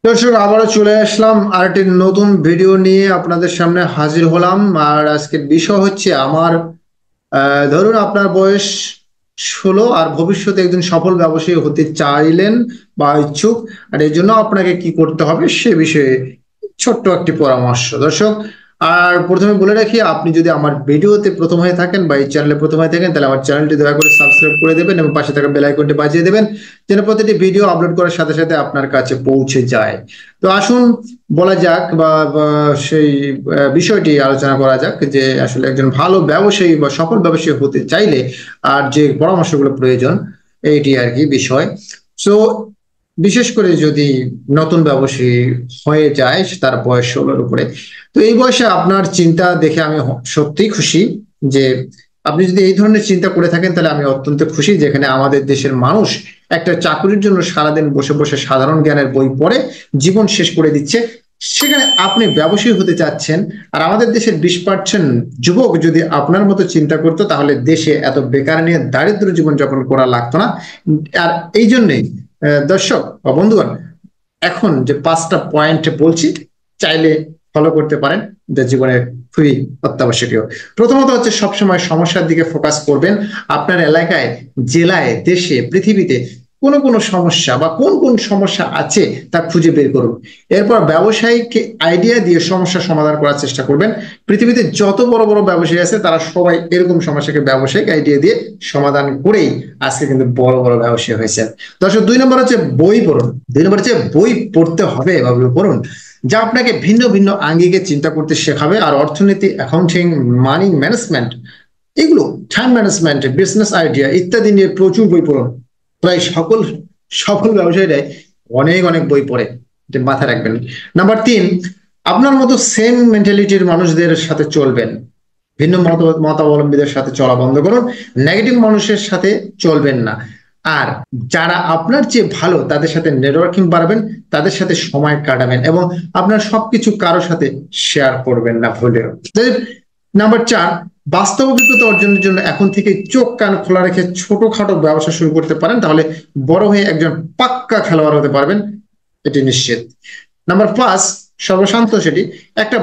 দর্শক আবারও চলে আসলাম আরেকটি নতুন ভিডিও নিয়ে আপনাদের সামনে হাজির হলাম। আর আজকের বিষয় হচ্ছে আমার ধরুন আপনার বয়স 16 আর ভবিষ্যতে একজন সফল ব্যবসায়ী হতে চাইলেন বা ইচ্ছুক, আর এই জন্য আপনাকে কি করতে হবে সে বিষয়ে ছোট্ট একটি পরামর্শ দর্শক। আর প্রথমে বলে রাখি, আপনি যদি আমার ভিডিওতে প্রথম হয়ে থাকেন বা এই চ্যানেলে প্রথম হয়ে থাকেন তাহলে আমার চ্যানেলটি দয়া করে সাবস্ক্রাইব করে দেবেন এবং পাশে থাকা বেল আইকনটি বাজিয়ে দেবেন যেন প্রতিটি ভিডিও আপলোড করার সাথে সাথে আপনার কাছে পৌঁছে যায়। তো আসুন বলা যাক বা সেই বিষয়টি আলোচনা করা যাক যে আসলে একজন ভালো ব্যবসায়ী বা সফল ব্যবসায়ী হতে চাইলে আর যে পরামর্শগুলো প্রয়োজন এইটি আর কি বিষয়। সো বিশেষ করে যদি নতুন ব্যবসায়ী হয়ে যায় তার বয়স 16-র উপরে, তো এই বয়সে আপনার চিন্তা দেখে আমি সত্যিই খুশি যে আপনি যদি এই ধরনের চিন্তা করে থাকেন তাহলে আমি অত্যন্ত খুশি, যেখানে আমাদের দেশের মানুষ একটা চাকরির জন্য সারাদিন বসে বসে সাধারণ জ্ঞানের বই পড়ে জীবন শেষ করে দিচ্ছে, সেখানে আপনি ব্যবসায়ী হতে চাচ্ছেন। আর আমাদের দেশের 20% যুবক যদি আপনার মতো চিন্তা করতো তাহলে দেশে এত বেকার নিয়ে দারিদ্র জীবন যাপন করা লাগতো না। আর এই জন্যই দর্শক বা বন্ধুগণ, এখন যে 5টা পয়েন্ট বলছি চাইলে ফলো করতে পারেন, যা জীবনের খুবই অত্যাবশ্যকীয়। প্রথমত হচ্ছে সবসময় সমস্যার দিকে ফোকাস করবেন। আপনার এলাকায়, জেলায়, দেশে, পৃথিবীতে কোন কোন সমস্যা বা কোন কোন সমস্যা আছে তা খুঁজে বের করুন। এরপর ব্যবসায়ীকে আইডিয়া দিয়ে সমস্যার সমাধান করার চেষ্টা করবেন। পৃথিবীতে যত বড় বড় ব্যবসায়ী আছে তারা সবাই এরকম সমস্যাকে ব্যবসায়িক আইডিয়া দিয়ে সমাধান করেই আজকে কিন্তু বড় বড় ব্যবসায়ী হয়েছে। দর্শক, 2 নম্বর হচ্ছে বই পড়ুন। 2 নম্বর হচ্ছে বই পড়তে হবে বা বই পড়ুন, যা আপনাকে ভিন্ন ভিন্ন আঙ্গিকে চিন্তা করতে শেখাবে। আর অর্থনীতি, অ্যাকাউন্টিং, মানি ম্যানেজমেন্ট, এগুলো টাইম ম্যানেজমেন্ট, বিজনেস আইডিয়া ইত্যাদি নিয়ে প্রচুর বই পড়ুন। প্রায় সকল সফল ব্যবসায়ীরাই অনেক অনেক বই পড়ে, এটা মাথায় রাখবেন। নাম্বার 3, আপনার মতো সেম মেন্টালিটির মানুষদের সাথে চলবেন। ভিন্ন মতাবলম্বীদের সাথে চলা বন্ধ করুন, নেগেটিভ মানুষের সাথে চলবেন না। আর যারা আপনার চেয়ে ভালো তাদের সাথে নেটওয়ার্কিং বাড়াবেন, তাদের সাথে সময় কাটাবেন এবং আপনার সবকিছু কারোর সাথে শেয়ার করবেন না ভুলেও। নাম্বার 4, বাস্তব অভিজ্ঞতা অর্জনের জন্য এখন থেকে চোখ কান খোলা রেখে ছোটখাটো ব্যবসা শুরু করতে পারেন, তাহলে বড় হয়ে একজন পাক্কা খেলোয়াড় হতে পারবেন, এটি নিশ্চিত। নাম্বার 5, সর্বশান্ত সেটি একটা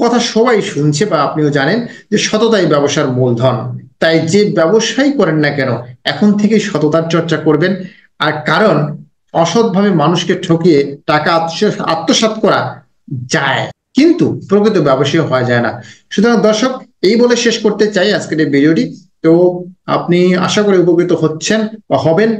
কথা সবাই শুনছে বা আপনিও জানেন যে সততাই ব্যবসার মূলধন। তাই যে ব্যবসাই করেন না কেন এখন থেকে সততার চর্চা করবেন। আর কারণ অসৎভাবে মানুষকে ঠকিয়ে টাকা আত্মসাৎ করা যায়, কিন্তু প্রকৃত ব্যবসায়ী হওয়া যায় না। সুতরাং দর্শক, এই বলে শেষ করতে চাই আজকের এই ভিডিওটি। তো আপনি আশা করি উপকৃত হচ্ছেন বা হবেন।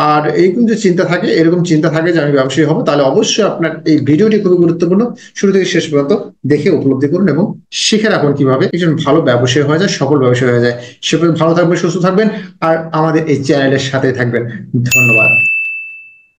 আর এইরকম যে চিন্তা থাকে, এরকম চিন্তা থাকে যে আমি ব্যবসায়ী হবো, তাহলে অবশ্যই আপনার এই ভিডিওটি খুবই গুরুত্বপূর্ণ। শুরু থেকে শেষ পর্যন্ত দেখে উপলব্ধি করুন এবং শিখে রাখুন কিভাবে একজন ভালো ব্যবসায়ী হয়ে যায়, সফল ব্যবসায়ী হয়ে যায়। সে ভালো থাকবেন, সুস্থ থাকবেন আর আমাদের এই চ্যানেলের সাথে থাকবেন। ধন্যবাদ।